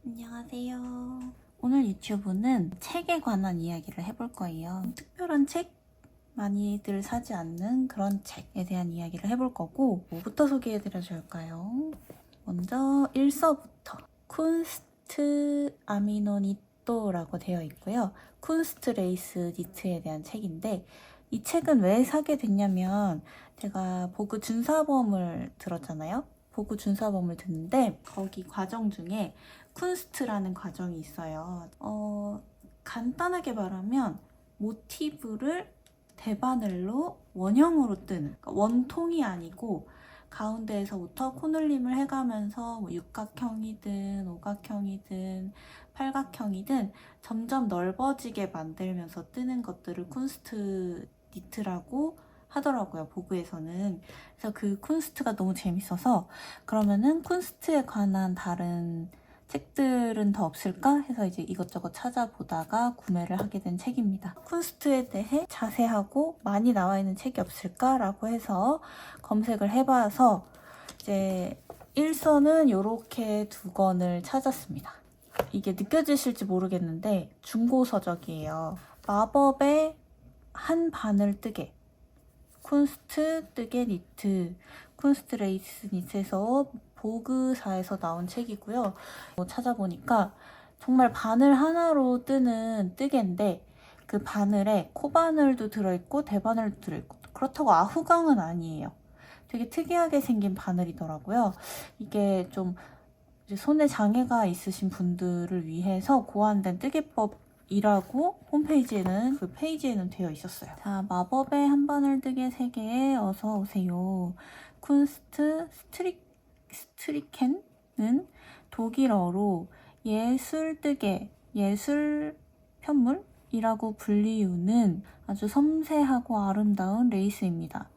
안녕하세요. 오늘 유튜브는 책에 관한 이야기를 해볼 거예요. 특별한 책? 많이들 사지 않는 그런 책에 대한 이야기를 해볼 거고, 뭐부터 소개해드려 줄까요? 먼저 1서부터 쿤스트 아미노니토라고 되어 있고요. 쿤스트 레이스 니트에 대한 책인데, 이 책은 왜 사게 됐냐면 제가 보그 준사범을 들었잖아요. 보그 준사범을 듣는데 거기 과정 중에 쿤스트라는 과정이 있어요. 간단하게 말하면 모티브를 대바늘로 원형으로 뜨는, 그러니까 원통이 아니고 가운데에서부터 코늘림을 해가면서 뭐 육각형이든 오각형이든 팔각형이든 점점 넓어지게 만들면서 뜨는 것들을 쿤스트 니트라고 하더라고요, 보그에서는. 그래서 그 쿤스트가 너무 재밌어서 그러면은 쿤스트에 관한 다른 책들은 더 없을까 해서 이제 이것저것 찾아보다가 구매를 하게 된 책입니다. 쿤스트에 대해 자세하고 많이 나와 있는 책이 없을까라고 해서 검색을 해봐서 이제 1서는 이렇게 2권을 찾았습니다. 이게 느껴지실지 모르겠는데 중고서적이에요. 마법의 한 바늘 뜨개, 쿤스트 뜨개 니트, 쿤스트 레이스 니트에서 보그사에서 나온 책이고요. 찾아보니까 정말 바늘 하나로 뜨는 뜨개인데 그 바늘에 코바늘도 들어있고 대바늘도 들어있고, 그렇다고 아후강은 아니에요. 되게 특이하게 생긴 바늘이더라고요. 이게 좀 손에 장애가 있으신 분들을 위해서 고안된 뜨개법이라고 홈페이지에는, 그 페이지에는 되어 있었어요. 자, 마법의 한 바늘 뜨개 세계에 어서 오세요. 쿤스트 스트리켄은 독일어로 예술 뜨개, 예술 편물이라고 불리우는 아주 섬세하고 아름다운 레이스입니다.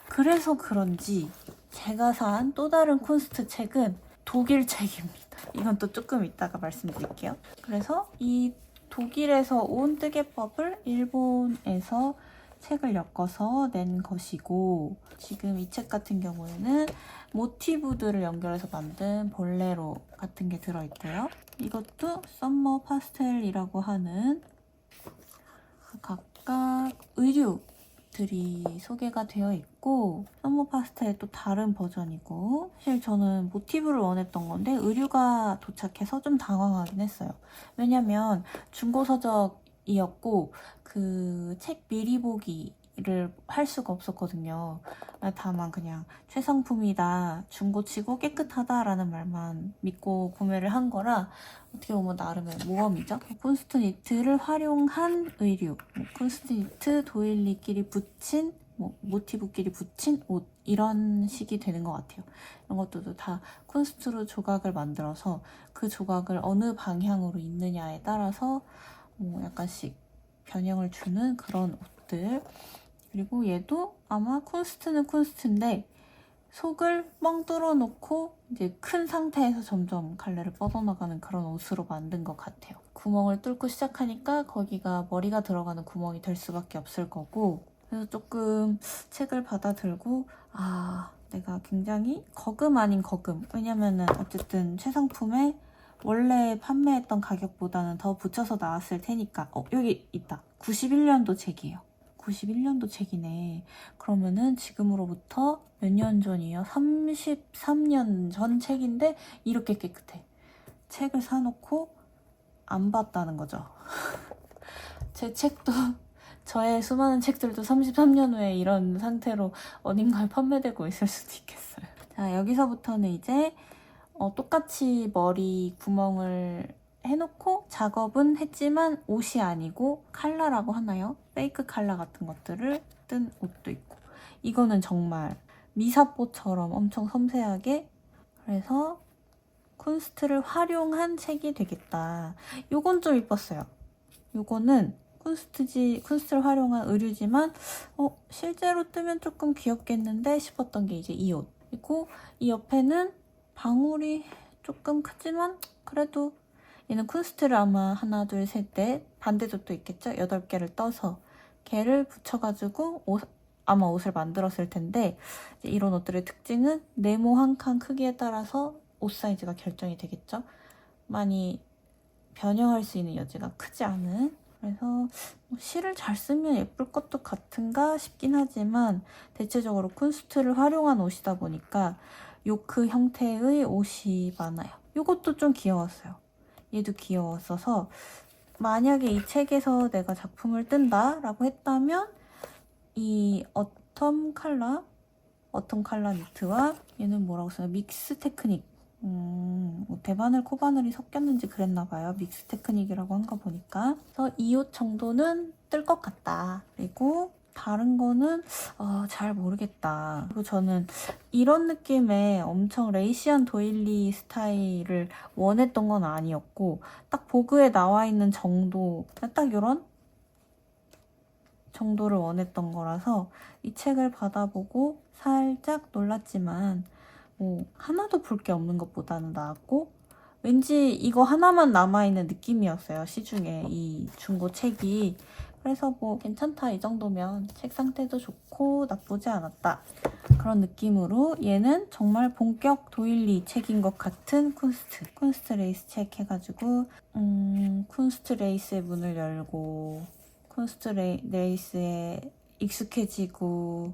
그래서 그런지 제가 산 또 다른 쿤스트 책은 독일 책입니다. 이건 또 조금 이따가 말씀드릴게요. 그래서 이 독일에서 온 뜨개법을 일본에서 책을 엮어서 낸 것이고, 지금 이 책 같은 경우에는 모티브들을 연결해서 만든 볼레로 같은 게 들어있고요. 이것도 썸머 파스텔이라고 하는 각각 의류들이 소개가 되어 있고, 썸머 파스텔의 또 다른 버전이고, 사실 저는 모티브를 원했던 건데 의류가 도착해서 좀 당황하긴 했어요. 왜냐면 중고서적이었고 그 책 미리 보기를 할 수가 없었거든요. 다만 그냥 최상품이다, 중고치고 깨끗하다라는 말만 믿고 구매를 한 거라 어떻게 보면 나름의 모험이죠. 쿤스트 니트를 활용한 의류, 쿤스트 니트 도일리끼리 붙인, 모티브끼리 붙인 옷, 이런 식이 되는 것 같아요. 이런 것들도 다 쿤스트로 조각을 만들어서 그 조각을 어느 방향으로 입느냐에 따라서 약간씩 변형을 주는 그런 옷들. 그리고 얘도 아마 쿤스트는 쿤스트인데 속을 뻥 뚫어놓고 이제 큰 상태에서 점점 갈래를 뻗어나가는 그런 옷으로 만든 것 같아요. 구멍을 뚫고 시작하니까 거기가 머리가 들어가는 구멍이 될 수밖에 없을 거고, 그래서 조금 책을 받아들고 내가 굉장히 거금 아닌 거금, 왜냐면은 어쨌든 최상품에 원래 판매했던 가격보다는 더 붙여서 나왔을 테니까. 여기 있다. 91년도 책이에요. 91년도 책이네. 그러면은 지금으로부터 몇 년 전이에요? 33년 전 책인데 이렇게 깨끗해. 책을 사놓고 안 봤다는 거죠. 제 책도, 저의 수많은 책들도 33년 후에 이런 상태로 어딘가에 판매되고 있을 수도 있겠어요. 자, 여기서부터는 이제 똑같이 머리 구멍을 해놓고 작업은 했지만 옷이 아니고 칼라라고 하나요? 페이크 칼라 같은 것들을 뜬 옷도 있고, 이거는 정말 미사포처럼 엄청 섬세하게, 그래서 쿤스트를 활용한 책이 되겠다. 요건 좀 이뻤어요. 요거는 쿤스트를 활용한 의류지만 실제로 뜨면 조금 귀엽겠는데 싶었던 게 이제 이 옷. 그리고 이 옆에는 방울이 조금 크지만 그래도 얘는 쿤스트를 아마 하나, 둘, 셋, 넷, 반대도 또 있겠죠? 8개를 떠서 걔를 붙여가지고 아마 옷을 만들었을 텐데, 이제 이런 옷들의 특징은 네모 한 칸 크기에 따라서 옷 사이즈가 결정이 되겠죠? 많이 변형할 수 있는 여지가 크지 않은, 그래서 실을 잘 쓰면 예쁠 것도 같은가 싶긴 하지만 대체적으로 쿤스트를 활용한 옷이다 보니까 요크 형태의 옷이 많아요. 이것도 좀 귀여웠어요. 얘도 귀여웠어서 만약에 이 책에서 내가 작품을 뜬다라고 했다면 이 어텀 컬러 니트와 얘는 뭐라고 써요? 믹스 테크닉. 뭐 대바늘 코바늘이 섞였는지 그랬나봐요. 믹스 테크닉이라고 한 거 보니까. 그래서 이 옷 정도는 뜰 것 같다. 그리고 다른 거는 잘 모르겠다. 그리고 저는 이런 느낌의 엄청 레이시한 도일리 스타일을 원했던 건 아니었고 딱 보그에 나와 있는 정도, 딱 이런 정도를 원했던 거라서 이 책을 받아보고 살짝 놀랐지만 뭐 하나도 볼 게 없는 것보다는 나았고 왠지 이거 하나만 남아있는 느낌이었어요. 시중에 이 중고 책이. 그래서 뭐 괜찮다, 이 정도면 책 상태도 좋고 나쁘지 않았다, 그런 느낌으로 얘는 정말 본격 도일리 책인 것 같은 쿤스트 레이스 책 해가지고 쿤스트 레이스의 문을 열고 쿤스트 레이스에 익숙해지고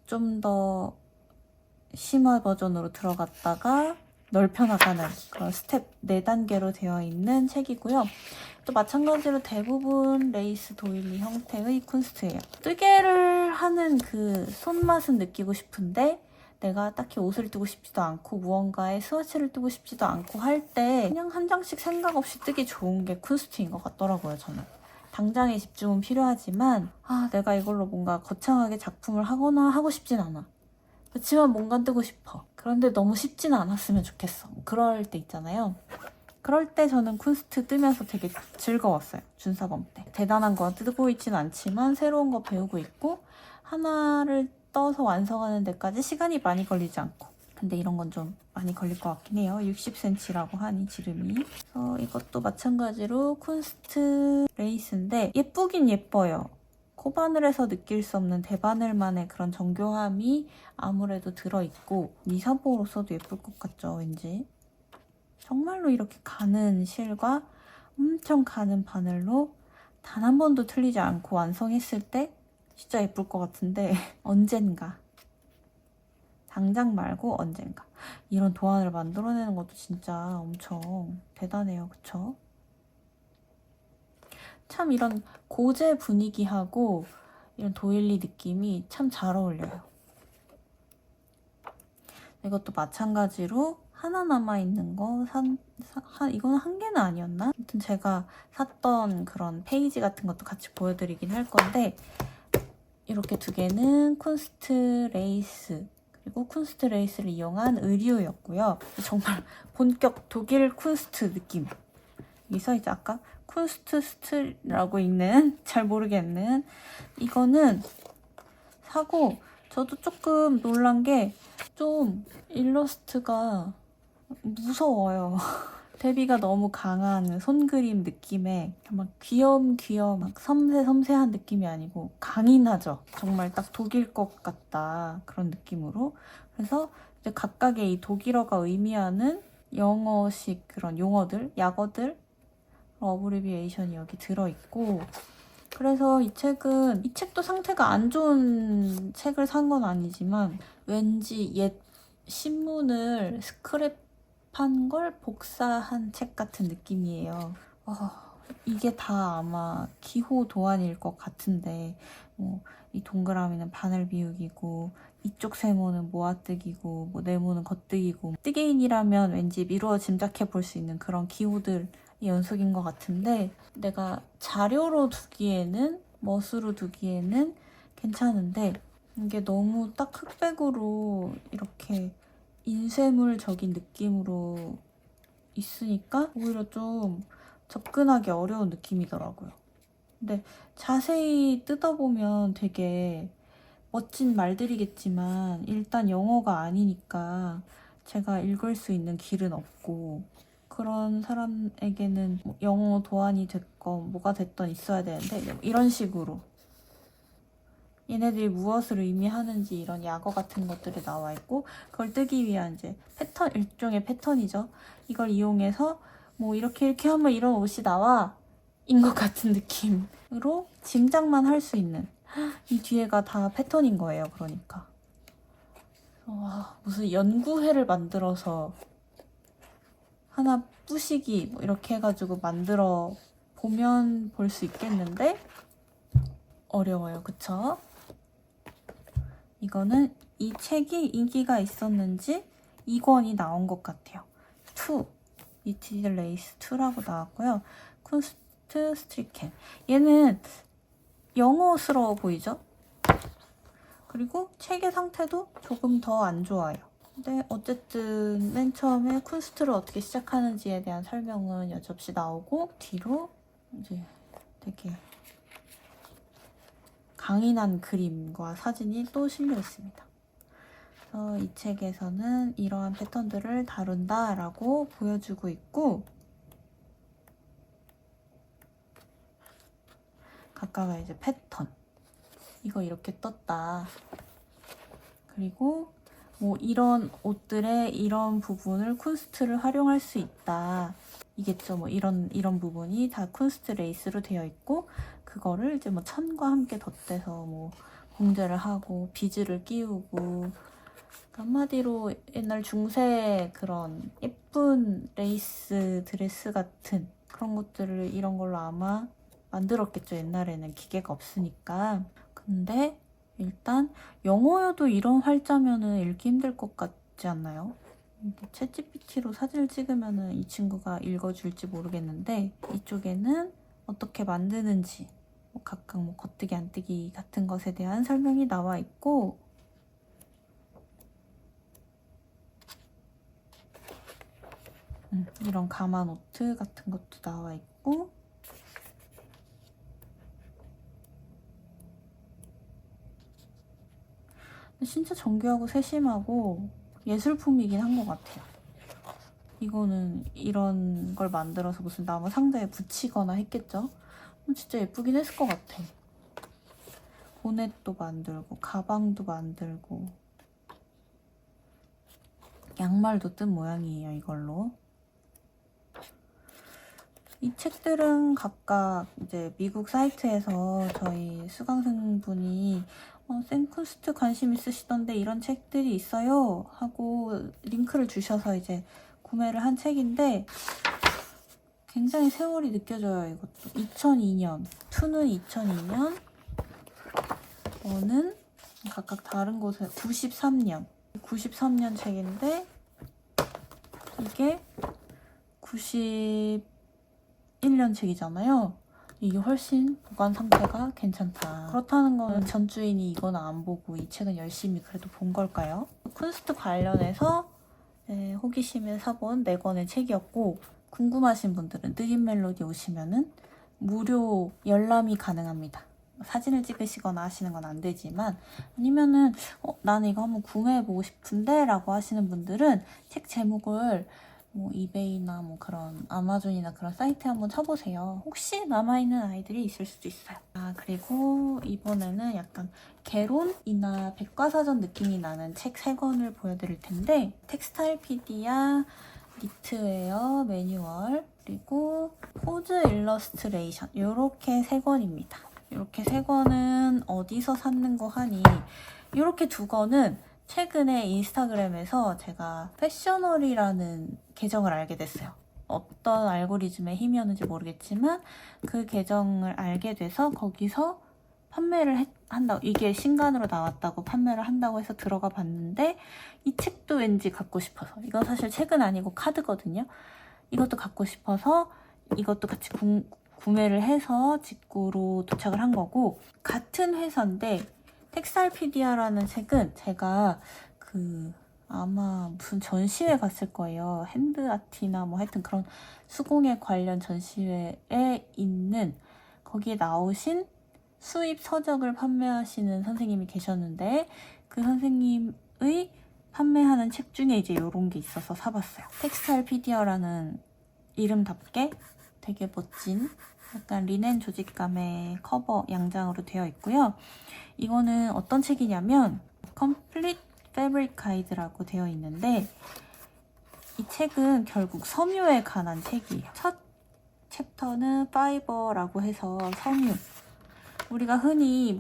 좀 더 심화 버전으로 들어갔다가 넓혀 나가는 그런 스텝 4단계로 되어 있는 책이고요. 또 마찬가지로 대부분 레이스 도일리 형태의 쿤스트예요. 뜨개를 하는 그 손맛은 느끼고 싶은데 내가 딱히 옷을 뜨고 싶지도 않고 무언가에 스와치를 뜨고 싶지도 않고 할 때 그냥 한 장씩 생각 없이 뜨기 좋은 게 쿤스트인 것 같더라고요, 저는. 당장의 집중은 필요하지만 내가 이걸로 뭔가 거창하게 작품을 하거나 하고 싶진 않아. 그렇지만 뭔가 뜨고 싶어. 그런데 너무 쉽지는 않았으면 좋겠어. 그럴 때 있잖아요. 그럴 때 저는 쿤스트 뜨면서 되게 즐거웠어요. 준사범 때. 대단한 거 뜨고 있지는 않지만 새로운 거 배우고 있고 하나를 떠서 완성하는 데까지 시간이 많이 걸리지 않고. 근데 이런 건 좀 많이 걸릴 것 같긴 해요. 60cm라고 하니 지름이. 그래서 이것도 마찬가지로 쿤스트 레이스인데 예쁘긴 예뻐요. 코바늘에서 느낄 수 없는 대바늘만의 그런 정교함이 아무래도 들어있고 미사보로 써도 예쁠 것 같죠, 왠지. 정말로 이렇게 가는 실과 엄청 가는 바늘로 단 한 번도 틀리지 않고 완성했을 때 진짜 예쁠 것 같은데 언젠가. 당장 말고 언젠가. 이런 도안을 만들어내는 것도 진짜 엄청 대단해요, 그쵸? 참 이런 고제 분위기하고 이런 도일리 느낌이 참 잘 어울려요. 이것도 마찬가지로 하나 남아있는 거 이건 한 개는 아니었나? 아무튼 제가 샀던 그런 페이지 같은 것도 같이 보여드리긴 할 건데 이렇게 두 개는 쿤스트 레이스 그리고 쿤스트 레이스를 이용한 의류였고요. 정말 본격 독일 쿤스트 느낌. 여기서 이제 아까 쿤스트스트라고 읽는 잘 모르겠는 이거는 사고 저도 조금 놀란 게 좀 일러스트가 무서워요. 대비가 너무 강한 손그림 느낌에 막 귀염귀염 막 섬세한 느낌이 아니고 강인하죠. 정말 딱 독일 것 같다, 그런 느낌으로. 그래서 이제 각각의 이 독일어가 의미하는 영어식 그런 용어들, 약어들, 어브리비에이션이 여기 들어있고, 그래서 이 책도 상태가 안 좋은 책을 산 건 아니지만 왠지 옛 신문을 스크랩한 걸 복사한 책 같은 느낌이에요. 이게 다 아마 기호 도안일 것 같은데 이 동그라미는 바늘 비우기고 이쪽 세모는 모아뜨기고 네모는 겉뜨기고 뜨개인이라면 왠지 미루어 짐작해 볼 수 있는 그런 기호들 연속인 것 같은데 내가 자료로 두기에는 멋으로 두기에는 괜찮은데 이게 너무 딱 흑백으로 이렇게 인쇄물적인 느낌으로 있으니까 오히려 좀 접근하기 어려운 느낌이더라고요. 근데 자세히 뜯어보면 되게 멋진 말들이겠지만 일단 영어가 아니니까 제가 읽을 수 있는 길은 없고 그런 사람에게는 영어 도안이 됐건 뭐가 됐든 있어야 되는데 이런 식으로 얘네들이 무엇을 의미하는지 이런 약어 같은 것들이 나와 있고 그걸 뜨기 위한 이제 패턴, 일종의 패턴이죠. 이걸 이용해서 뭐 이렇게 하면 이런 옷이 나와 인 것 같은 느낌으로 짐작만 할 수 있는 이 뒤에가 다 패턴인 거예요. 그러니까 와, 무슨 연구회를 만들어서 하나 뿌시기 뭐 이렇게 해가지고 만들어 보면 볼 수 있겠는데 어려워요. 그쵸? 이거는 이 책이 인기가 있었는지 2권이 나온 것 같아요. 2, 니티드 레이스 2라고 나왔고요. 쿤스트 스트리켄. 얘는 영어스러워 보이죠? 그리고 책의 상태도 조금 더 안 좋아요. 근데 어쨌든 맨 처음에 쿤스트를 어떻게 시작하는지에 대한 설명은 여지없이 나오고 뒤로 이제 되게 강인한 그림과 사진이 또 실려 있습니다. 그래서 이 책에서는 이러한 패턴들을 다룬다라고 보여주고 있고 각각의 이제 패턴 이거 이렇게 떴다. 그리고 뭐 이런 옷들의 이런 부분을 쿤스트를 활용할 수 있다. 이겠죠. 뭐 이런 부분이 다 쿤스트 레이스로 되어 있고 그거를 이제 뭐 천과 함께 덧대서 뭐 봉제를 하고 비즈를 끼우고 그러니까 한마디로 옛날 중세 그런 예쁜 레이스 드레스 같은 그런 것들을 이런 걸로 아마 만들었겠죠. 옛날에는 기계가 없으니까. 근데 일단 영어여도 이런 활자면은 읽기 힘들 것 같지 않나요? 챗GPT로 사진을 찍으면은 이 친구가 읽어줄지 모르겠는데 이쪽에는 어떻게 만드는지 뭐 각각 뭐 겉뜨기 안뜨기 같은 것에 대한 설명이 나와 있고 이런 가마 노트 같은 것도 나와 있고 진짜 정교하고 세심하고 예술품이긴 한 것 같아요. 이거는 이런 걸 만들어서 무슨 나무 상자에 붙이거나 했겠죠? 진짜 예쁘긴 했을 것 같아. 보넷도 만들고 가방도 만들고 양말도 뜬 모양이에요. 이걸로. 이 책들은 각각 이제 미국 사이트에서 저희 수강생분이 생쿤스트 관심 있으시던데 이런 책들이 있어요 하고 링크를 주셔서 이제 구매를 한 책인데 굉장히 세월이 느껴져요. 이것도 2002년 2는 2002년 1은 각각 다른 곳에 93년 책인데 이게 91년 책이잖아요. 이게 훨씬 보관 상태가 괜찮다. 그렇다는 건 전 주인이 이거는 안 보고 이 책은 열심히 그래도 본 걸까요? 쿤스트 관련해서 호기심에 사본 4권의 책이었고 궁금하신 분들은 느린 멜로디 오시면은 무료 열람이 가능합니다. 사진을 찍으시거나 하시는 건 안 되지만 아니면은 나는 이거 한번 구매해보고 싶은데 라고 하시는 분들은 책 제목을 뭐 이베이나 뭐 그런 아마존이나 그런 사이트에 한번 쳐보세요. 혹시 남아있는 아이들이 있을 수도 있어요. 그리고 이번에는 약간 개론이나 백과사전 느낌이 나는 책 3권을 보여드릴 텐데 텍스타일피디아, 니트웨어, 매뉴얼, 그리고 포즈 일러스트레이션 이렇게 3권입니다. 이렇게 3권은 어디서 샀는 거 하니 이렇게 2권은 최근에 인스타그램에서 제가 패셔널이라는 계정을 알게 됐어요. 어떤 알고리즘에 힘이었는지 모르겠지만 그 계정을 알게 돼서 거기서 판매를 한다고 이게 신간으로 나왔다고 판매를 한다고 해서 들어가 봤는데 이 책도 왠지 갖고 싶어서 이건 사실 책은 아니고 카드거든요. 이것도 갖고 싶어서 이것도 같이 구매를 해서 직구로 도착을 한 거고 같은 회사인데 텍스타일피디아라는 책은 제가 아마 무슨 전시회 갔을 거예요. 핸드아트나 뭐 하여튼 그런 수공예 관련 전시회에 있는 거기에 나오신 수입 서적을 판매하시는 선생님이 계셨는데 그 선생님의 판매하는 책 중에 이제 이런 게 있어서 사봤어요. 텍스타일피디아라는 이름답게 되게 멋진 약간 리넨 조직감의 커버 양장으로 되어 있고요. 이거는 어떤 책이냐면 Complete Fabric Guide라고 되어 있는데 이 책은 결국 섬유에 관한 책이에요. 첫 챕터는 파이버라고 해서 섬유. 우리가 흔히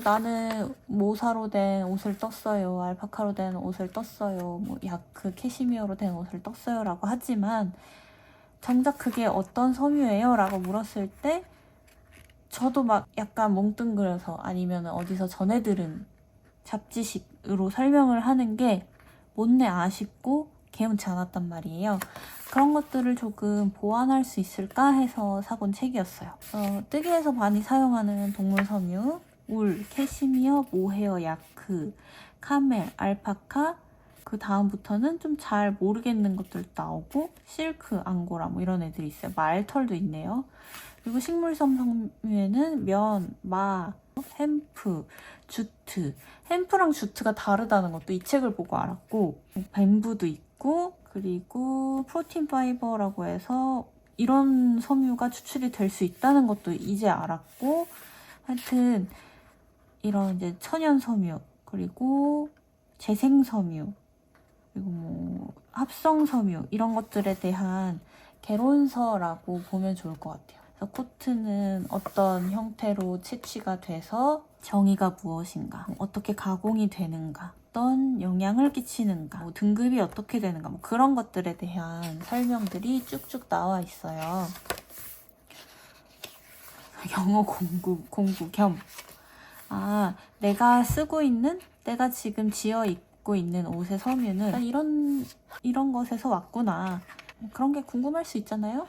나는 모사로 된 옷을 떴어요. 알파카로 된 옷을 떴어요. 야크, 캐시미어로 된 옷을 떴어요. 라고 하지만 정작 그게 어떤 섬유예요? 라고 물었을 때 저도 막 약간 뭉뚱그려서 아니면 어디서 전해 들은 잡지식으로 설명을 하는 게 못내 아쉽고 개운치 않았단 말이에요. 그런 것들을 조금 보완할 수 있을까 해서 사본 책이었어요. 뜨개에서 많이 사용하는 동물 섬유, 울, 캐시미어, 모헤어, 야크, 카멜, 알파카, 그 다음부터는 좀 잘 모르겠는 것들 나오고 실크, 앙고라 이런 애들이 있어요. 말털도 있네요. 그리고 식물성 섬유에는 면, 마, 햄프, 주트. 햄프랑 주트가 다르다는 것도 이 책을 보고 알았고, 뱀부도 있고, 그리고 프로틴 파이버라고 해서 이런 섬유가 추출이 될 수 있다는 것도 이제 알았고, 하여튼 이런 이제 천연 섬유, 그리고 재생 섬유, 그리고 합성 섬유 이런 것들에 대한 개론서라고 보면 좋을 것 같아요. 그래서 코트는 어떤 형태로 채취가 돼서 정의가 무엇인가, 어떻게 가공이 되는가, 어떤 영향을 끼치는가, 등급이 어떻게 되는가, 그런 것들에 대한 설명들이 쭉쭉 나와 있어요. 영어 공부 겸. 내가 쓰고 있는, 내가 지금 지어 입고 있는 옷의 섬유는 이런 것에서 왔구나. 그런 게 궁금할 수 있잖아요?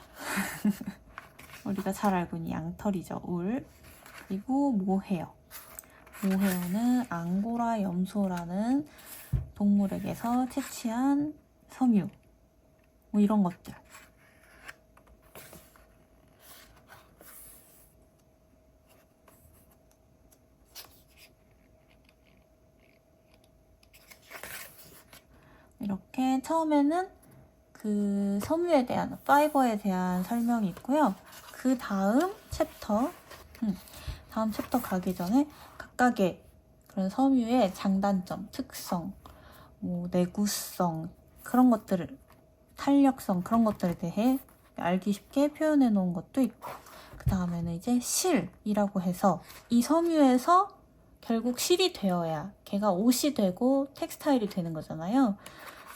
우리가 잘 알고 있는 양털이죠, 울. 그리고 모헤어. 모헤어는 앙고라 염소라는 동물에게서 채취한 섬유. 이런 것들. 이렇게 처음에는 그 섬유에 대한, 파이버에 대한 설명이 있고요. 그 다음 챕터 가기 전에 각각의 그런 섬유의 장단점, 특성, 내구성, 그런 것들을, 탄력성, 그런 것들에 대해 알기 쉽게 표현해 놓은 것도 있고, 그 다음에는 이제 실이라고 해서 이 섬유에서 결국 실이 되어야 걔가 옷이 되고 텍스타일이 되는 거잖아요.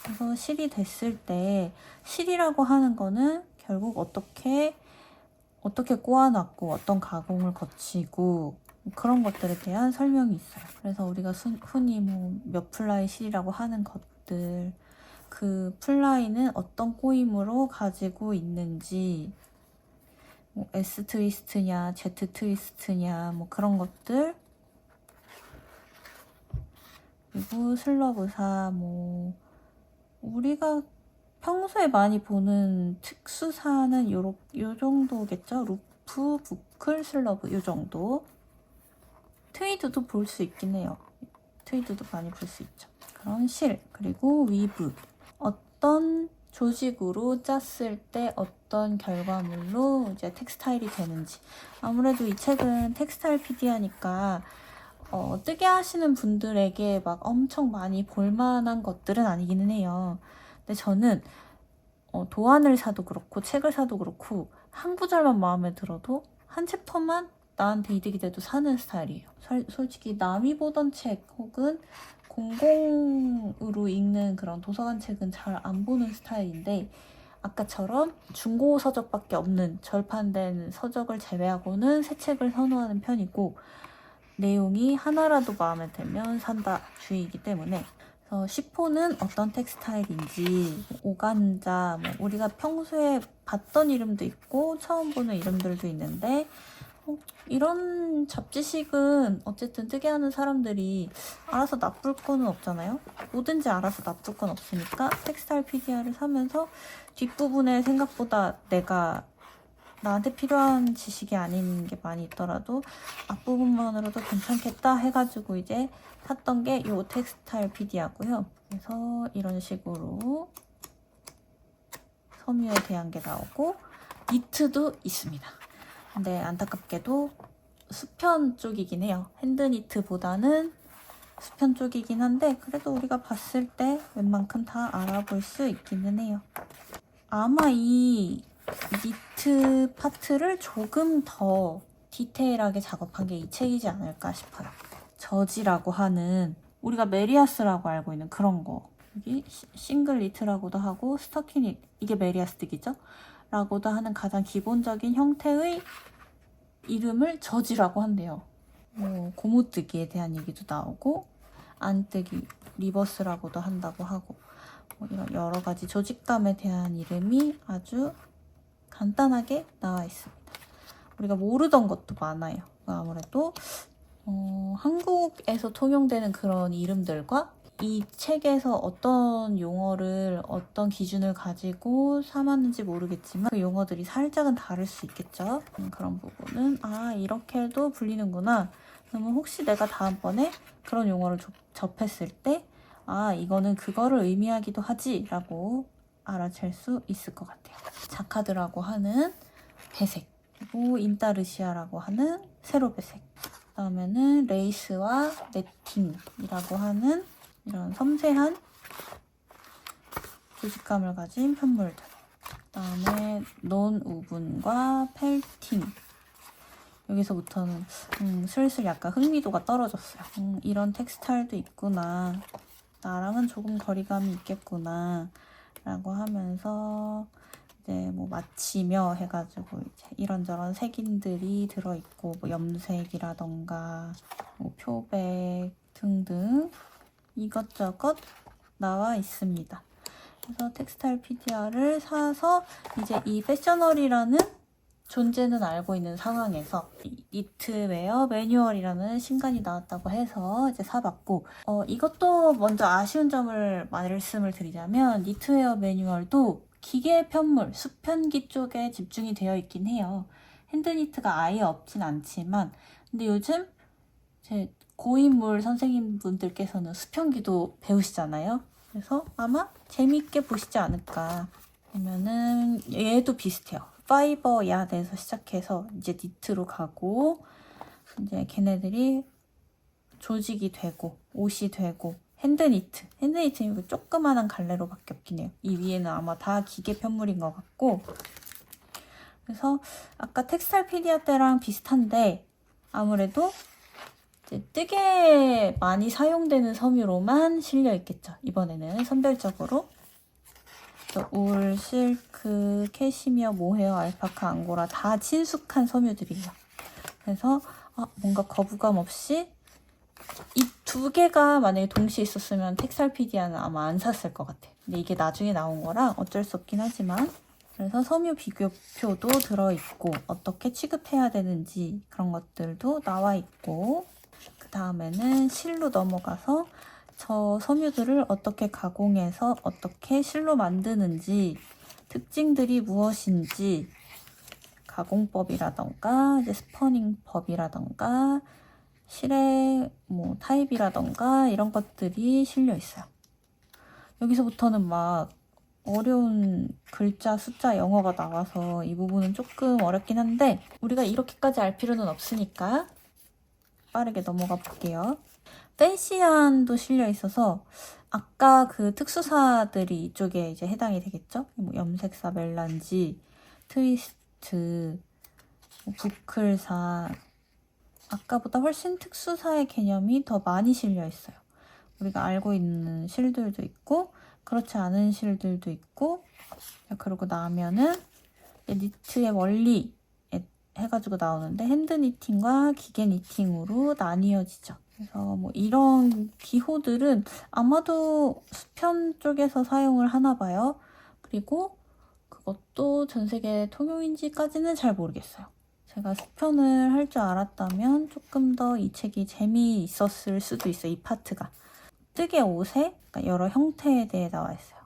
그래서 실이 됐을 때 실이라고 하는 거는 결국 어떻게 꼬아놨고 어떤 가공을 거치고 그런 것들에 대한 설명이 있어요. 그래서 우리가 흔히 몇 플라이 실이라고 하는 것들, 그 플라이는 어떤 꼬임으로 가지고 있는지, S 트위스트냐 Z 트위스트냐 그런 것들, 그리고 슬러브사 우리가 평소에 많이 보는 특수사는 요 정도겠죠? 루프, 부클, 슬러브 요 정도. 트위드도 볼 수 있긴 해요. 트위드도 많이 볼 수 있죠. 그런 실, 그리고 위브. 어떤 조직으로 짰을 때 어떤 결과물로 이제 텍스타일이 되는지. 아무래도 이 책은 텍스타일 PD하니까 뜨개 하시는 분들에게 막 엄청 많이 볼만한 것들은 아니기는 해요. 근데 저는 도안을 사도 그렇고 책을 사도 그렇고 한 구절만 마음에 들어도 한 챕터만 나한테 이득이 돼도 사는 스타일이에요. 솔직히 남이 보던 책 혹은 공공으로 읽는 그런 도서관 책은 잘 안 보는 스타일인데, 아까처럼 중고 서적밖에 없는 절판된 서적을 제외하고는 새 책을 선호하는 편이고, 내용이 하나라도 마음에 들면 산다 주의이기 때문에. 그래서 시폰은 어떤 텍스타일인지, 오간자, 우리가 평소에 봤던 이름도 있고 처음 보는 이름들도 있는데, 이런 잡지식은 어쨌든 뜨개하는 사람들이 알아서 나쁠 거는 없잖아요. 뭐든지 알아서 나쁠 건 없으니까 텍스타일 PDR을 사면서 뒷부분에 생각보다 나한테 필요한 지식이 아닌 게 많이 있더라도 앞부분만으로도 괜찮겠다 해가지고 이제 샀던 게 이 텍스타일 PDR고요. 그래서 이런 식으로 섬유에 대한 게 나오고 니트도 있습니다. 근데 안타깝게도 수편 쪽이긴 해요. 핸드니트보다는 수편 쪽이긴 한데 그래도 우리가 봤을 때 웬만큼 다 알아볼 수 있기는 해요. 아마 이 니트 파트를 조금 더 디테일하게 작업한 게 이 책이지 않을까 싶어요. 저지라고 하는 우리가 메리아스라고 알고 있는 그런 거, 여기 싱글 니트라고도 하고 스터키 니트, 이게 메리아스틱이죠? 라고도 하는 가장 기본적인 형태의 이름을 저지라고 한대요. 뭐 고무뜨기에 대한 얘기도 나오고 안뜨기, 리버스라고도 한다고 하고 뭐 이런 여러 가지 조직감에 대한 이름이 아주 간단하게 나와 있습니다. 우리가 모르던 것도 많아요. 아무래도 한국에서 통용되는 그런 이름들과 이 책에서 어떤 용어를 어떤 기준을 가지고 삼았는지 모르겠지만 그 용어들이 살짝은 다를 수 있겠죠. 그런 부분은 이렇게도 불리는구나. 그러면 혹시 내가 다음번에 그런 용어를 접했을 때 이거는 그거를 의미하기도 하지 라고 알아챌 수 있을 것 같아요. 자카드라고 하는 배색, 그리고 인타르시아라고 하는 세로 배색, 그 다음에는 레이스와 네팅이라고 하는 이런 섬세한 조직감을 가진 편물들, 그 다음에 논 우분과 펠팅. 여기서부터는 슬슬 약간 흥미도가 떨어졌어요. 이런 텍스타일도 있구나, 나랑은 조금 거리감이 있겠구나 라고 하면서 이제 뭐 마치며 해가지고 이제 이런저런 색인들이 들어있고 뭐 염색이라던가 뭐 표백 등등 이것저것 나와 있습니다. 그래서 텍스타일 PDR을 사서 이제 이 패셔널이라는 존재는 알고 있는 상황에서 니트웨어 매뉴얼이라는 신간이 나왔다고 해서 이제 사봤고, 이것도 먼저 아쉬운 점을 말씀을 드리자면 니트웨어 매뉴얼도 기계 편물, 수편기 쪽에 집중이 되어 있긴 해요. 핸드니트가 아예 없진 않지만, 근데 요즘 제 고인물 선생님분들께서는 수편기도 배우시잖아요. 그래서 아마 재미있게 보시지 않을까. 그러면은 얘도 비슷해요. 파이버 야드에서 시작해서 이제 니트로 가고, 이제 걔네들이 조직이 되고 옷이 되고 핸드니트는 이거 조그만한 갈래로밖에 없긴 해요. 이 위에는 아마 다 기계 편물인 것 같고, 그래서 아까 텍스타일 피디아 때랑 비슷한데 아무래도 이제 뜨개 많이 사용되는 섬유로만 실려 있겠죠. 이번에는 선별적으로 울, 실크, 캐시미어, 모헤어, 알파카, 앙고라 다 친숙한 섬유들이에요. 그래서 뭔가 거부감 없이 이 두 개가 만약에 동시에 있었으면 텍살피디아는 아마 안 샀을 것 같아. 근데 이게 나중에 나온 거라 어쩔 수 없긴 하지만, 그래서 섬유 비교표도 들어있고 어떻게 취급해야 되는지 그런 것들도 나와 있고, 그 다음에는 실로 넘어가서 저 섬유들을 어떻게 가공해서 어떻게 실로 만드는지, 특징들이 무엇인지, 가공법이라던가 이제 스퍼닝법이라던가 실의 뭐 타입이라던가 이런 것들이 실려 있어요. 여기서부터는 막 어려운 글자, 숫자, 영어가 나와서 이 부분은 조금 어렵긴 한데 우리가 이렇게까지 알 필요는 없으니까 빠르게 넘어가 볼게요. 팬시안도 실려 있어서 아까 그 특수사들이 이쪽에 이제 해당이 되겠죠? 뭐 염색사, 멜란지, 트위스트, 뭐 부클사, 아까보다 훨씬 특수사의 개념이 더 많이 실려 있어요. 우리가 알고 있는 실들도 있고 그렇지 않은 실들도 있고, 그러고 나면은 니트의 원리 해가지고 나오는데 핸드 니팅과 기계 니팅으로 나뉘어지죠. 그래서 뭐 이런 기호들은 아마도 수편 쪽에서 사용을 하나 봐요. 그리고 그것도 전 세계 통용인지까지는 잘 모르겠어요. 제가 수편을 할 줄 알았다면 조금 더 이 책이 재미있었을 수도 있어요. 이 파트가. 뜨개 옷에 여러 형태에 대해 나와 있어요.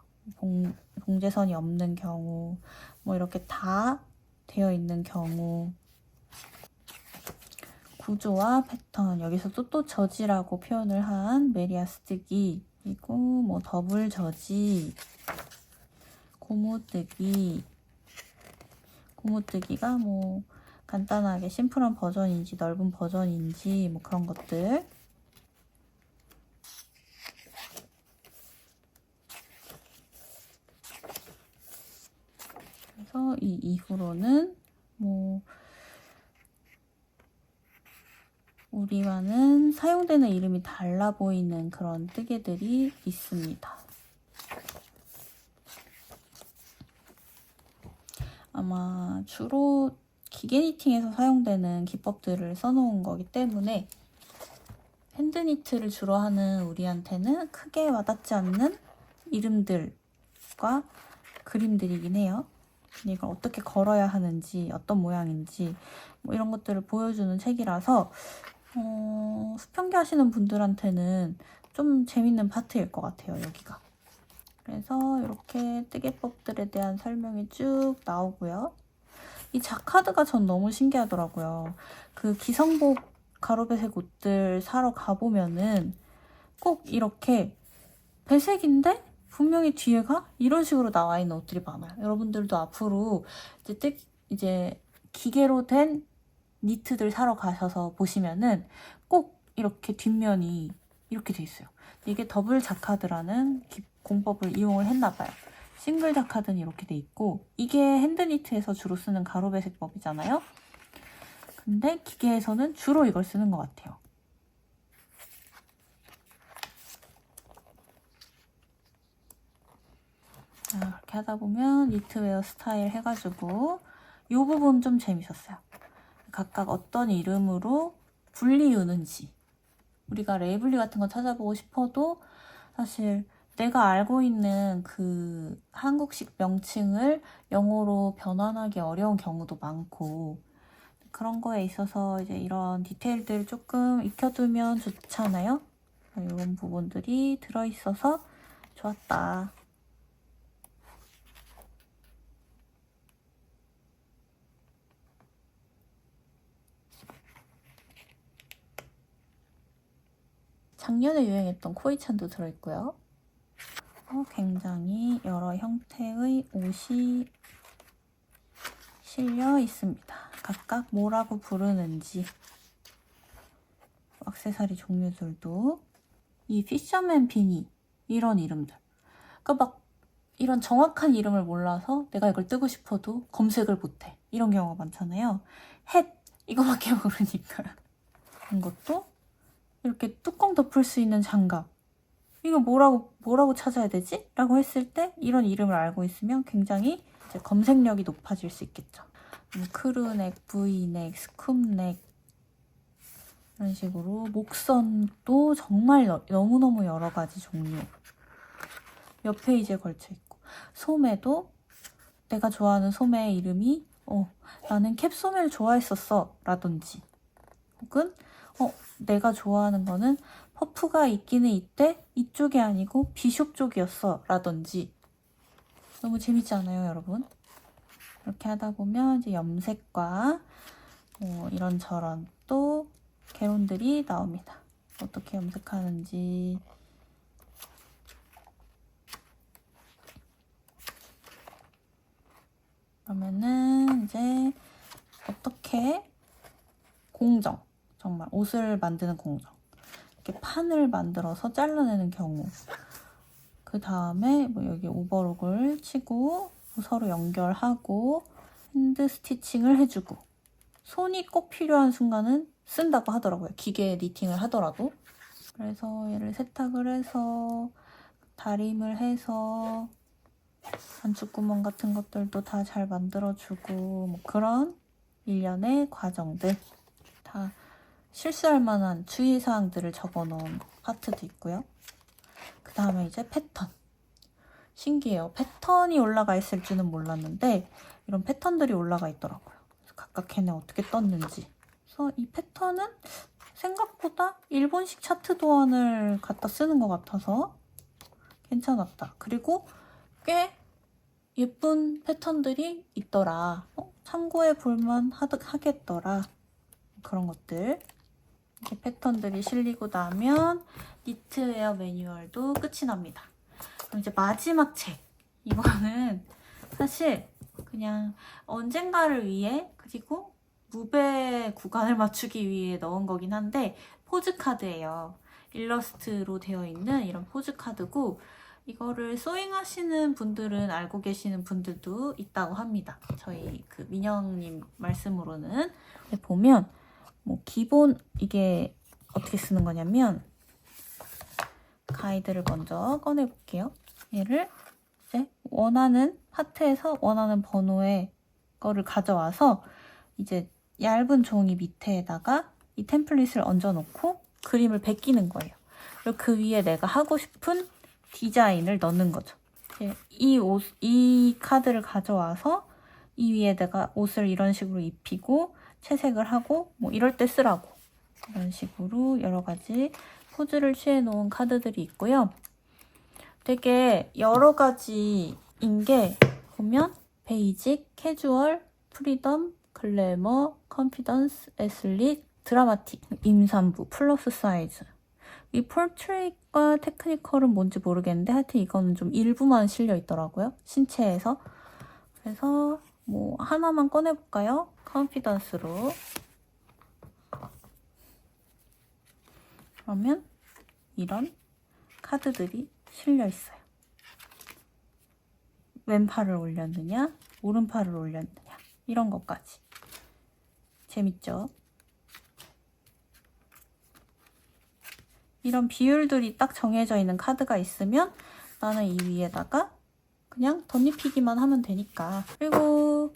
봉제선이 없는 경우, 뭐 이렇게 다 되어 있는 경우, 구조와 패턴, 여기서도 또 저지라고 표현을 한 메리아스뜨기, 그리고 뭐 더블 저지, 고무뜨기가 뭐 간단하게 심플한 버전인지 넓은 버전인지 뭐 그런 것들, 다음으로는 뭐 우리와는 사용되는 이름이 달라 보이는 그런 뜨개들이 있습니다. 아마 주로 기계 니팅에서 사용되는 기법들을 써놓은 거기 때문에 핸드니트를 주로 하는 우리한테는 크게 와닿지 않는 이름들과 그림들이긴 해요. 근데 이걸 어떻게 걸어야 하는지, 어떤 모양인지 뭐 이런 것들을 보여주는 책이라서 수평기 하시는 분들한테는 좀 재밌는 파트일 것 같아요, 여기가. 그래서 이렇게 뜨개법들에 대한 설명이 쭉 나오고요. 이 자카드가 전 너무 신기하더라고요. 그 기성복 가로배색 옷들 사러 가보면은 꼭 이렇게 배색인데 분명히 뒤에가 이런 식으로 나와 있는 옷들이 많아요. 여러분들도 앞으로 이제 기계로 된 니트들 사러 가셔서 보시면은 꼭 이렇게 뒷면이 이렇게 돼 있어요. 이게 더블 자카드라는 공법을 이용을 했나 봐요. 싱글 자카드는 이렇게 돼 있고, 이게 핸드니트에서 주로 쓰는 가로배색법이잖아요. 근데 기계에서는 주로 이걸 쓰는 것 같아요. 자, 그렇게 하다 보면 니트웨어 스타일 해가지고 이 부분 좀 재밌었어요. 각각 어떤 이름으로 불리우는지. 우리가 레이블리 같은 거 찾아보고 싶어도 사실 내가 알고 있는 그 한국식 명칭을 영어로 변환하기 어려운 경우도 많고, 그런 거에 있어서 이제 이런 디테일들 조금 익혀두면 좋잖아요. 이런 부분들이 들어있어서 좋았다. 작년에 유행했던 코이찬도 들어있고요. 굉장히 여러 형태의 옷이 실려 있습니다. 각각 뭐라고 부르는지, 액세서리 종류들도, 이 피셔맨 비니 이런 이름들, 그러니까 막 이런 정확한 이름을 몰라서 내가 이걸 뜨고 싶어도 검색을 못해, 이런 경우가 많잖아요. 햇 이거밖에 모르니까. 이것도 이렇게 뚜껑 덮을 수 있는 장갑, 이거 뭐라고 찾아야 되지? 라고 했을 때 이런 이름을 알고 있으면 굉장히 이제 검색력이 높아질 수 있겠죠. 크루넥, 브이넥, 스쿱넥 이런 식으로 목선도 정말 너무너무 여러 가지 종류 몇 페이지에 걸쳐 있고, 소매도 내가 좋아하는 소매의 이름이 나는 캡소매를 좋아했었어 라든지, 혹은 내가 좋아하는 거는 퍼프가 있기는 있대 이쪽이 아니고 비숍 쪽이었어 라든지. 너무 재밌지 않아요, 여러분? 이렇게 하다 보면 이제 염색과 이런저런 또 개론들이 나옵니다. 어떻게 염색하는지, 그러면은 이제 어떻게 공정, 정말 옷을 만드는 공정, 이렇게 판을 만들어서 잘라내는 경우, 그 다음에 뭐 여기 오버록을 치고 서로 연결하고 핸드 스티칭을 해주고, 손이 꼭 필요한 순간은 쓴다고 하더라고요, 기계 니팅을 하더라도. 그래서 얘를 세탁을 해서 다림을 해서 안축구멍 같은 것들도 다 잘 만들어주고, 뭐 그런 일련의 과정들, 다 실수할 만한 주의사항들을 적어놓은 파트도 있고요. 그 다음에 이제 패턴. 신기해요. 패턴이 올라가 있을 줄은 몰랐는데 이런 패턴들이 올라가 있더라고요. 각각 걔네 어떻게 떴는지. 그래서 이 패턴은 생각보다 일본식 차트 도안을 갖다 쓰는 것 같아서 괜찮았다. 그리고 꽤 예쁜 패턴들이 있더라. 참고해 볼만 하겠더라. 그런 것들. 이렇게 패턴들이 실리고 나면 니트웨어 매뉴얼도 끝이 납니다. 그럼 이제 마지막 책. 이거는 사실 그냥 언젠가를 위해, 그리고 무배 구간을 맞추기 위해 넣은 거긴 한데 포즈 카드예요. 일러스트로 되어 있는 이런 포즈 카드고, 이거를 소잉 하시는 분들은 알고 계시는 분들도 있다고 합니다. 저희 그 민영님 말씀으로는. 보면 뭐 기본 이게 어떻게 쓰는 거냐면 가이드를 먼저 꺼내 볼게요. 얘를 이제 원하는 파트에서 원하는 번호의 거를 가져와서 이제 얇은 종이 밑에다가 이 템플릿을 얹어 놓고 그림을 베끼는 거예요. 그리고 그 위에 내가 하고 싶은 디자인을 넣는 거죠. 이 카드를 가져와서 이 위에 내가 옷을 이런 식으로 입히고 채색을 하고 뭐 이럴 때 쓰라고 이런 식으로 여러 가지 포즈를 취해 놓은 카드들이 있고요. 되게 여러 가지인 게 보면 베이직, 캐주얼, 프리덤, 글래머, 컨피던스, 애슬릿, 드라마틱, 임산부, 플러스 사이즈. 이 포트레이트과 테크니컬은 뭔지 모르겠는데 하여튼 이거는 좀 일부만 실려 있더라고요. 신체에서. 그래서 뭐 하나만 꺼내볼까요? 컨피던스로. 그러면 이런 카드들이 실려 있어요. 왼팔을 올렸느냐, 오른팔을 올렸느냐 이런 것까지. 재밌죠? 이런 비율들이 딱 정해져 있는 카드가 있으면 나는 이 위에다가 그냥 덧입히기만 하면 되니까. 그리고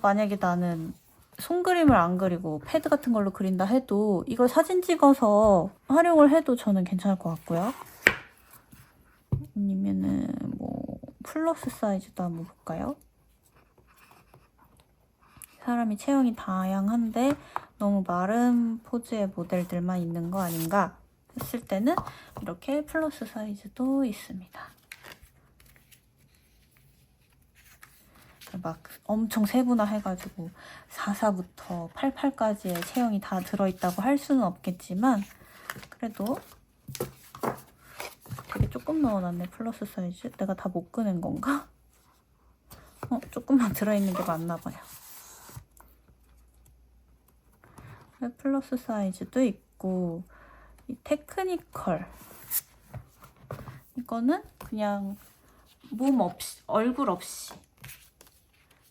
만약에 나는 손그림을 안 그리고 패드 같은 걸로 그린다 해도 이걸 사진 찍어서 활용을 해도 저는 괜찮을 것 같고요. 아니면은 뭐 플러스 사이즈도 한번 볼까요? 사람이 체형이 다양한데 너무 마른 포즈의 모델들만 있는 거 아닌가 했을 때는 이렇게 플러스 사이즈도 있습니다. 막 엄청 세분화해가지고 44부터 88까지의 체형이 다 들어있다고 할 수는 없겠지만 그래도 되게 조금 넣어놨네. 플러스 사이즈. 내가 다 못 꺼낸 건가? 조금만 들어있는 게 맞나 봐요. 플러스 사이즈도 있고 이 테크니컬 이거는 그냥 몸 없이 얼굴 없이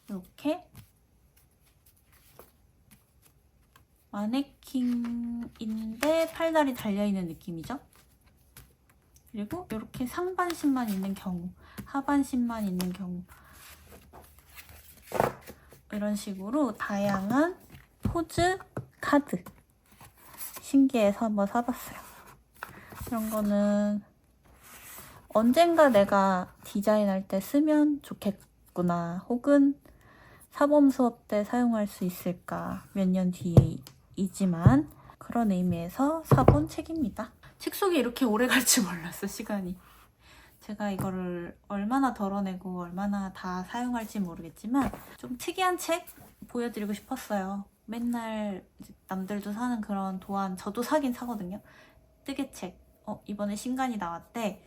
이렇게 마네킹인데 팔다리 달려있는 느낌이죠. 그리고 이렇게 상반신만 있는 경우, 하반신만 있는 경우 이런 식으로 다양한 포즈 카드 신기해서 한번 사봤어요. 이런 거는 언젠가 내가 디자인할 때 쓰면 좋겠구나 혹은 사범 수업 때 사용할 수 있을까 몇 년 뒤이지만 그런 의미에서 사본 책입니다. 책 속에 이렇게 오래 갈 줄 몰랐어. 시간이. 제가 이거를 얼마나 덜어내고 얼마나 다 사용할지 모르겠지만 좀 특이한 책 보여드리고 싶었어요. 맨날 남들도 사는 그런 도안 저도 사긴 사거든요. 뜨개책. 이번에 신간이 나왔대.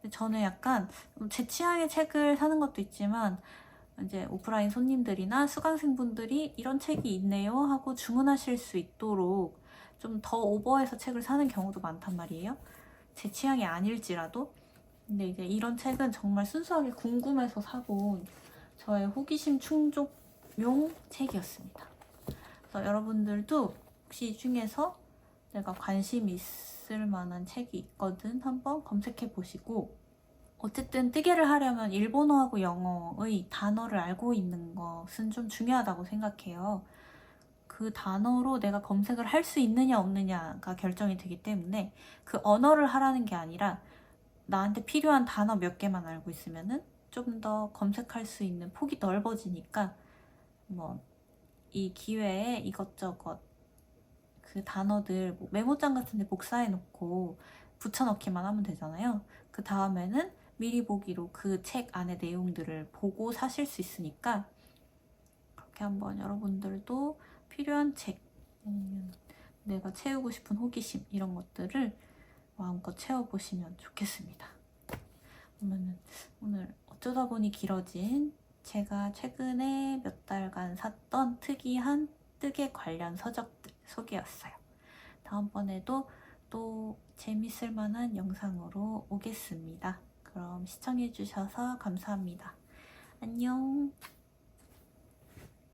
근데 저는 약간 제 취향의 책을 사는 것도 있지만 이제 오프라인 손님들이나 수강생분들이 이런 책이 있네요 하고 주문하실 수 있도록 좀 더 오버해서 책을 사는 경우도 많단 말이에요. 제 취향이 아닐지라도. 근데 이제 이런 책은 정말 순수하게 궁금해서 사본 저의 호기심 충족용 책이었습니다. 그래서 여러분들도 혹시 이 중에서 내가 관심 있을 만한 책이 있거든 한번 검색해 보시고 어쨌든 뜨개를 하려면 일본어하고 영어의 단어를 알고 있는 것은 좀 중요하다고 생각해요. 그 단어로 내가 검색을 할 수 있느냐 없느냐가 결정이 되기 때문에 그 언어를 하라는 게 아니라 나한테 필요한 단어 몇 개만 알고 있으면은 좀 더 검색할 수 있는 폭이 넓어지니까 뭐 이 기회에 이것저것 그 단어들 뭐 메모장 같은 데 복사해 놓고 붙여넣기만 하면 되잖아요. 그 다음에는 미리 보기로 그 책 안의 내용들을 보고 사실 수 있으니까 그렇게 한번 여러분들도 필요한 책 내가 채우고 싶은 호기심 이런 것들을 마음껏 채워보시면 좋겠습니다. 그러면 오늘 어쩌다 보니 길어진 제가 최근에 몇 달간 샀던 특이한 뜨개 관련 서적들 소개였어요. 다음번에도 또 재밌을 만한 영상으로 오겠습니다. 그럼 시청해주셔서 감사합니다. 안녕.